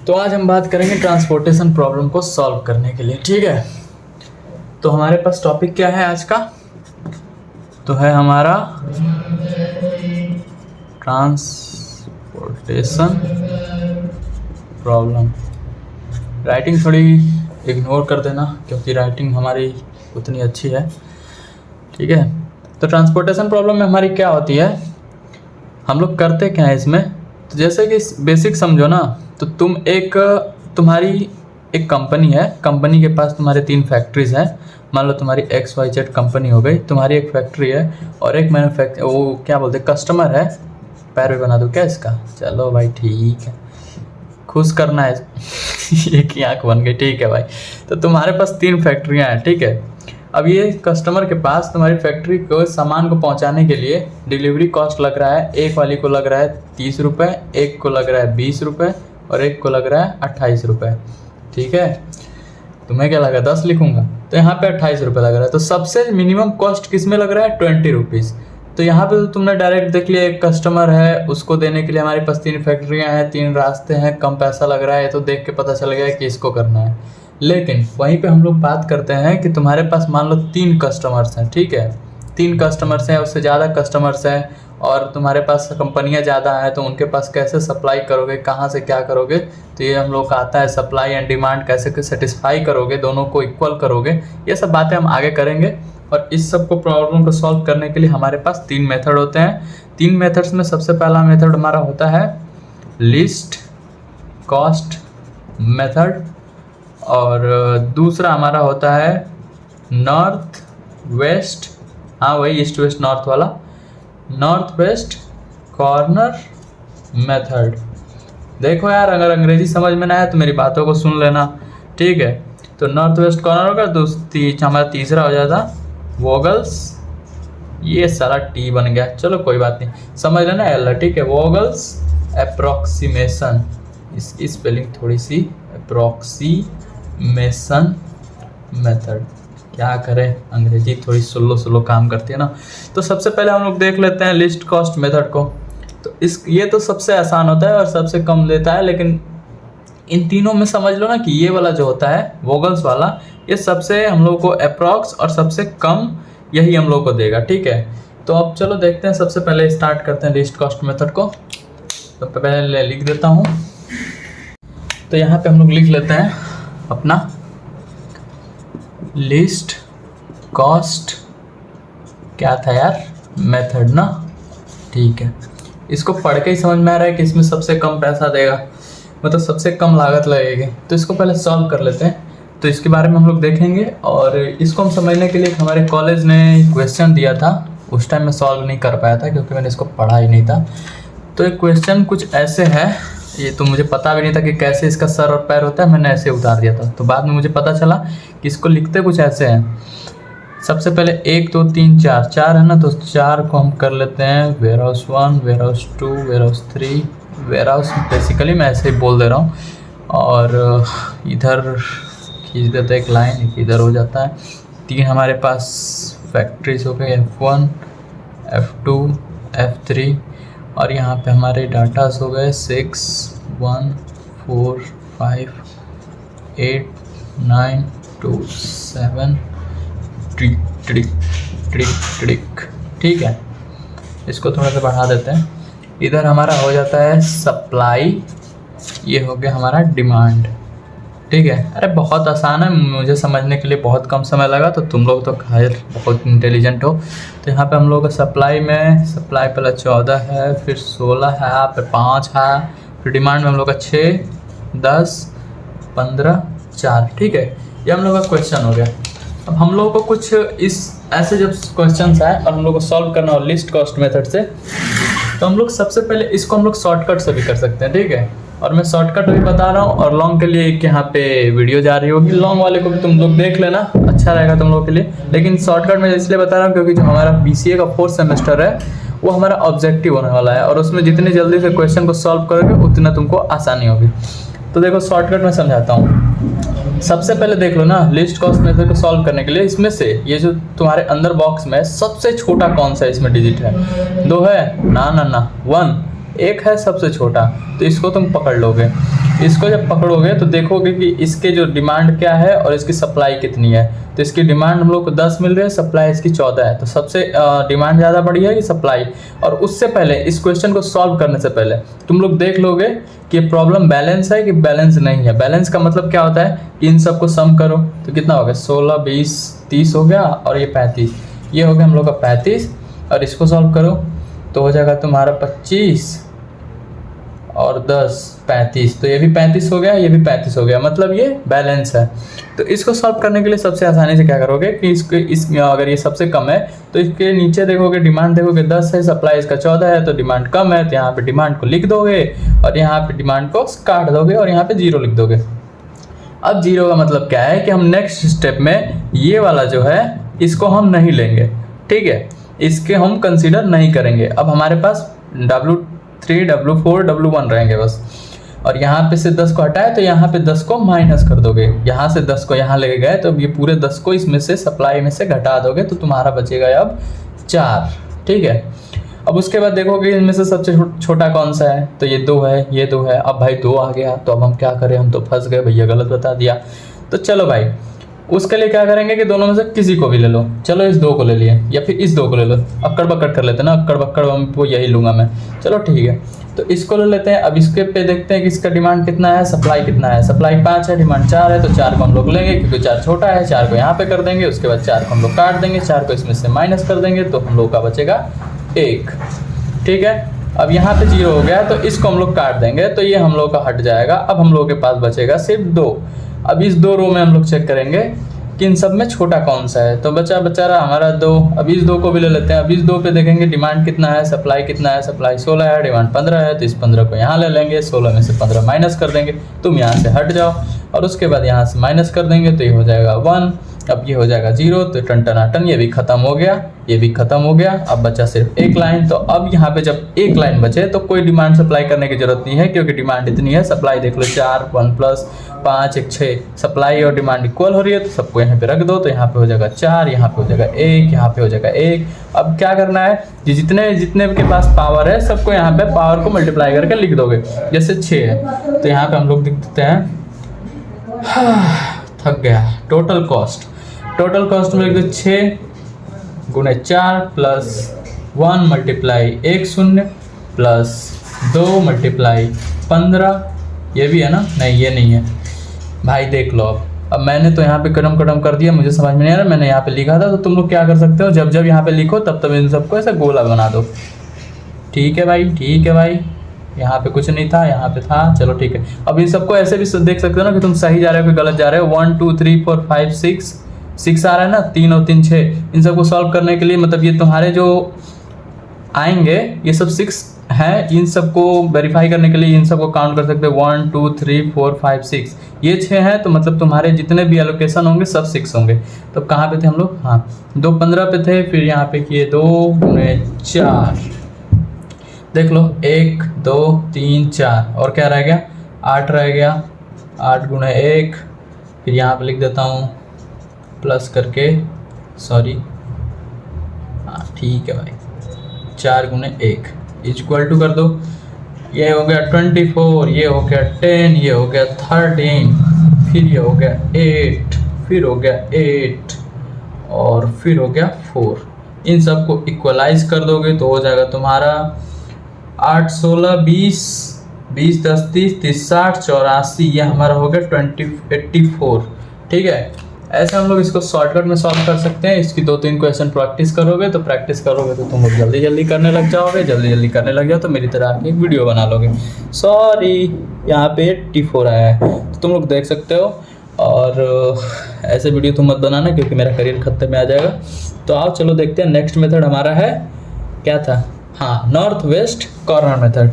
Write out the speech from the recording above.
तो आज हम बात करेंगे ट्रांसपोर्टेशन प्रॉब्लम को सॉल्व करने के लिए। ठीक है, तो हमारे पास टॉपिक क्या है आज का? तो है हमारा ट्रांसपोर्टेशन प्रॉब्लम। राइटिंग थोड़ी इग्नोर कर देना क्योंकि राइटिंग हमारी उतनी अच्छी है। ठीक है, तो ट्रांसपोर्टेशन प्रॉब्लम में हमारी क्या होती है, हम लोग करते क्या है इसमें। तो जैसे कि बेसिक समझो ना, तो तुम्हारी एक कंपनी है, कंपनी के पास तुम्हारे 3 फैक्ट्रीज हैं। मान लो तुम्हारी XYZ कंपनी हो गई, तुम्हारी एक फैक्ट्री है और एक वो क्या बोलते हैं, कस्टमर है। पैर भी बना दूँ क्या इसका? चलो भाई ठीक है, खुश करना है एक ही आँख बन गई। ठीक है भाई, तो तुम्हारे पास 3 फैक्ट्रियाँ हैं। ठीक है, अब ये कस्टमर के पास तुम्हारी फैक्ट्री को सामान को पहुंचाने के लिए डिलीवरी कॉस्ट लग रहा है, एक वाली को लग रहा है 30 रुपये, एक को लग रहा है 20 रुपये और एक को लग रहा है 28 रुपये। ठीक है, तुम्हें क्या लगा 10 लिखूंगा, तो यहाँ पे 28 रुपये लग रहा है। तो सबसे मिनिमम कॉस्ट किस में लग रहा है? 20 रुपीज़। तो यहाँ पे तो तुमने डायरेक्ट देख लिया, एक कस्टमर है, उसको देने के लिए हमारे पास 3 फैक्ट्रियाँ हैं, 3 रास्ते हैं, कम पैसा लग रहा है, तो देख के पता चल गया कि इसको करना है। लेकिन वहीं पे हम लोग बात करते हैं कि तुम्हारे पास मान लो 3 कस्टमर्स हैं। ठीक है, 3 कस्टमर्स हैं, उससे ज़्यादा कस्टमर्स हैं और तुम्हारे पास कंपनियां ज़्यादा हैं, तो उनके पास कैसे सप्लाई करोगे, कहाँ से क्या करोगे। तो ये हम लोग का आता है सप्लाई एंड डिमांड कैसे सेटिस्फाई करोगे, दोनों को इक्वल करोगे। ये सब बातें हम आगे करेंगे। और इस सब को प्रॉब्लम को सॉल्व करने के लिए हमारे पास 3 मेथड होते हैं। 3 मेथड्स में सबसे पहला मेथड हमारा होता है लीस्ट कॉस्ट मेथड और दूसरा हमारा होता है नॉर्थ वेस्ट, हाँ वही ईस्ट वेस्ट नॉर्थ वाला, नॉर्थ वेस्ट कॉर्नर मेथड। देखो यार, अगर अंग्रेजी समझ में ना आए तो मेरी बातों को सुन लेना। ठीक है, तो नॉर्थ वेस्ट कॉर्नर होगा, तो हमारा तीसरा हो जाता वोगल्स। ये सारा टी बन गया, चलो कोई बात नहीं, समझ लेना एल। ठीक है, वोगल्स अप्रोक्सीमेशन, इसकी स्पेलिंग थोड़ी सी अप्रोक्सीमेशन मेथड। क्या करें, अंग्रेजी थोड़ी स्लो काम करती है ना। तो सबसे पहले हम लोग देख लेते हैं लिस्ट कॉस्ट मेथड को। तो ये तो सबसे आसान होता है और सबसे कम लेता है, लेकिन इन तीनों में समझ लो ना कि ये वाला जो होता है वोगल्स वाला, ये सबसे हम लोग को अप्रॉक्स और सबसे कम यही हम लोग को देगा। ठीक है, तो अब चलो देखते हैं, सबसे पहले स्टार्ट करते हैं लिस्ट कॉस्ट मेथड को। तो पहले लिख देता हूँ, तो यहाँ पे हम लोग लिख लेते हैं अपना लिस्ट कॉस्ट, क्या था यार, मेथड ना। ठीक है, इसको पढ़ के ही समझ में आ रहा है कि इसमें सबसे कम पैसा देगा, मतलब सबसे कम लागत लगेगी। तो इसको पहले सॉल्व कर लेते हैं, तो इसके बारे में हम लोग देखेंगे। और इसको हम समझने के लिए हमारे कॉलेज ने क्वेश्चन दिया था, उस टाइम मैं सॉल्व नहीं कर पाया था क्योंकि मैंने इसको पढ़ा ही नहीं था। तो एक क्वेश्चन कुछ ऐसे है, ये तो मुझे पता भी नहीं था कि कैसे इसका सर और पैर होता है, मैंने ऐसे उतार दिया था। तो बाद में मुझे पता चला कि इसको लिखते कुछ ऐसे हैं। सबसे पहले 1 2 3 4 है ना, तो 4 को हम कर लेते हैं warehouse 1, warehouse 2, warehouse 3, warehouse, basically मैं ऐसे ही बोल दे रहा हूँ। और इधर खींच देते एक लाइन, इधर हो जाता है। 3 हमारे पास फैक्ट्रीज हो गए, F1, F2, F3 और यहाँ पे हमारे डाटास हो गए 6 1 4 5 8 9 2 7 ट्रिक। ठीक है, इसको थोड़ा सा बढ़ा देते हैं। इधर हमारा हो जाता है सप्लाई, ये हो गया हमारा डिमांड। ठीक है, अरे बहुत आसान है, मुझे समझने के लिए बहुत कम समय लगा, तो तुम लोग तो खैर बहुत इंटेलिजेंट हो। तो यहाँ पे हम लोग का सप्लाई पहले 14 है, फिर 16 है, फिर 5 है, फिर डिमांड में हम लोग का 6 10 15 4। ठीक है, ये हम लोग का क्वेश्चन हो गया। अब हम लोग को कुछ इस ऐसे जब क्वेश्चन आए और हम लोग को सॉल्व करना हो लिस्ट कॉस्ट मेथड से, तो हम लोग सबसे पहले इसको हम लोग शॉर्टकट से भी कर सकते हैं। ठीक है, और मैं शॉर्टकट भी बता रहा हूँ और लॉन्ग के लिए एक यहाँ पे वीडियो जा रही होगी, लॉन्ग वाले को भी तुम लोग देख लेना, अच्छा रहेगा तुम लोग के लिए। लेकिन शॉर्टकट में इसलिए बता रहा हूँ क्योंकि जो हमारा BCA का 4th सेमेस्टर है वो हमारा ऑब्जेक्टिव होने वाला है और उसमें जितनी जल्दी से क्वेश्चन को सॉल्व करोगे उतना तुमको आसानी होगी। तो देखो शॉर्टकट में समझाता हूँ। सबसे पहले देख लो ना, लिस्ट कॉस्ट मेथड को सॉल्व करने के लिए इसमें से ये जो तुम्हारे अंदर बॉक्स में सबसे छोटा कौन सा इसमें डिजिट है? 2 है ना, 1। एक है सबसे छोटा, तो इसको तुम पकड़ लोगे। इसको जब पकड़ोगे तो देखोगे कि इसके जो डिमांड क्या है और इसकी सप्लाई कितनी है। तो इसकी डिमांड हम लोग को 10 मिल रही है, सप्लाई इसकी 14 है। तो सबसे डिमांड ज़्यादा बढ़ी है कि सप्लाई। और उससे पहले इस क्वेश्चन को सॉल्व करने से पहले तुम लोग देख लोगे कि प्रॉब्लम बैलेंस है कि बैलेंस नहीं है। बैलेंस का मतलब क्या होता है कि इन सबको सम करो तो कितना हो गया, 16, 20, 30 हो गया और ये 35, ये हो गया हम लोग का 35। और इसको सॉल्व करो तो हो जाएगा तुम्हारा 25 और 10 35, तो ये भी 35 हो गया, ये भी 35 हो गया, मतलब ये बैलेंस है। तो इसको सॉल्व करने के लिए सबसे आसानी से क्या करोगे कि अगर ये सबसे कम है तो इसके नीचे देखोगे, डिमांड देखोगे 10 है, सप्लाई इसका 14 है, तो डिमांड कम है, तो यहाँ पे डिमांड को लिख दोगे और यहाँ पे डिमांड को काट दोगे और यहाँ पे 0 लिख दोगे। अब 0 का मतलब क्या है कि हम नेक्स्ट स्टेप में ये वाला जो है इसको हम नहीं लेंगे, ठीक है, इसके हम कंसीडर नहीं करेंगे। अब हमारे पास W3, W4, W1 रहेंगे बस। और यहाँ पे से 10 को हटाए तो यहाँ पे 10 को माइनस कर दोगे, यहाँ से 10 को यहाँ लेके गए तो अब ये पूरे 10 को इसमें से सप्लाई में से घटा दोगे तो तुम्हारा बचेगा अब 4, ठीक है। अब उसके बाद देखोगे इनमें से सबसे छोटा कौन सा है, तो ये 2 है, ये 2 है। अब भाई 2 आ गया तो अब हम क्या करें, हम तो फंस गए, भैया गलत बता दिया। तो चलो भाई उसके लिए क्या करेंगे कि दोनों में से किसी को भी ले लो। चलो इस 2 को ले लिए या फिर इस 2 को ले लो, अक्कड़ बक्कड़ कर लेते हैं ना, अक्कड़ बक्कड़ वो यही लूँगा मैं। चलो ठीक है, तो इसको ले लेते हैं। अब इसके पे देखते हैं कि इसका डिमांड कितना है, सप्लाई कितना है। सप्लाई 5 है, डिमांड 4 है, तो 4 को हम लोग लेंगे क्योंकि 4 छोटा है। 4 को यहाँ पे कर देंगे, उसके बाद 4 को हम लोग काट देंगे, 4 को इसमें से माइनस कर देंगे तो हम लोग का बचेगा 1, ठीक है। अब यहाँ पे 0 हो गया तो इसको हम लोग काट देंगे तो ये हम लोग का हट जाएगा। अब हम लोग के पास बचेगा सिर्फ 2। अब इस 2 रो में हम लोग चेक करेंगे कि इन सब में छोटा कौन सा है, तो बचा रहा हमारा 2। अब इस 2 को भी ले लेते हैं। अब इस 2 पे देखेंगे डिमांड कितना है, सप्लाई कितना है। सप्लाई 16 है, डिमांड 15 है, तो इस 15 को यहाँ ले लेंगे, 16 में से 15 माइनस कर देंगे, तुम यहाँ से हट जाओ और उसके बाद यहाँ से माइनस कर देंगे तो ये हो जाएगा 1। अब ये हो जाएगा 0, तो टन ये भी खत्म हो गया, ये भी खत्म हो गया। अब बचा सिर्फ एक लाइन। तो अब यहाँ पे जब एक लाइन बचे तो कोई डिमांड सप्लाई करने की जरूरत नहीं है क्योंकि डिमांड इतनी है। सप्लाई देख लो 4, 1 प्लस 5, 1 6, सप्लाई और डिमांड इक्वल हो रही है तो सबको यहाँ पे रख दो। तो यहाँ पे हो जाएगा 4, यहाँ पे हो जाएगा 1, यहाँ पे हो जाएगा 1। अब क्या करना है कि जितने के पास पावर है सबको यहाँ पे पावर को मल्टीप्लाई करके लिख दोगे। जैसे 6 है तो यहाँ पे हम लोग लिख देते हैं, थक गया, टोटल कॉस्ट में लिख दो 6 गुणे 4 प्लस 1 मल्टीप्लाई 1 0 प्लस 2 मल्टीप्लाई 15। ये भी है ना, नहीं ये नहीं है भाई, देख लो। अब मैंने तो यहाँ पे कदम कर दिया, मुझे समझ में नहीं आ रहा, मैंने यहाँ पे लिखा था। तो तुम लोग क्या कर सकते हो, जब यहाँ पे लिखो तब इन सबको ऐसा गोला बना दो। ठीक है भाई, यहाँ पे कुछ नहीं था, यहाँ पे था, चलो ठीक है। अब इन सबको ऐसे भी देख सकते हो ना कि तुम सही जा रहे हो कि गलत जा रहे हो। 1 2 3 4 5 6 आ रहा है ना, 3 और 3 6। इन सबको सॉल्व करने के लिए मतलब ये तुम्हारे जो आएंगे ये सब 6 हैं, इन सबको वेरीफाई करने के लिए इन सबको काउंट कर सकते हो। 1 2 3 4 5 6, ये 6 हैं तो मतलब तुम्हारे जितने भी एलोकेशन होंगे सब 6 होंगे। तो कहाँ पे थे हम लोग, हाँ 2 15 पे थे, फिर यहाँ पे किए 2 गुणे 4, देख लो 1 2 3 4 और क्या रह गया, 8 रह गया। 8 गुणे 1, फिर यहाँ पे लिख देता हूँ प्लस करके, सॉरी हाँ ठीक है भाई, 4 गुणे 1 इक्वल टू कर दो। ये हो गया 24, ये हो गया 10, ये हो गया 13, फिर ये हो गया 8, फिर हो गया 8 और फिर हो गया 4। इन सबको इक्वलाइज कर दोगे तो हो जाएगा तुम्हारा 8 16 20 20 10 30 30 60 84, ये हमारा हो गया 84। ठीक है, ऐसे हम लोग इसको शॉर्टकट में सॉल्व कर सकते हैं। इसकी 2-3 क्वेश्चन प्रैक्टिस करोगे तो तुम लोग जल्दी करने लग जाओगे। जल्दी करने लग जाओ तो मेरी तरह आके एक वीडियो बना लोगे। सॉरी यहाँ पे 84 आया है तो तुम लोग देख सकते हो। और ऐसे वीडियो तुम मत बनाना क्योंकि मेरा करियर खतरे में आ जाएगा। तो आओ चलो देखते हैं नेक्स्ट मेथड हमारा है, क्या था, हाँ नॉर्थ वेस्ट कॉर्नर मेथड।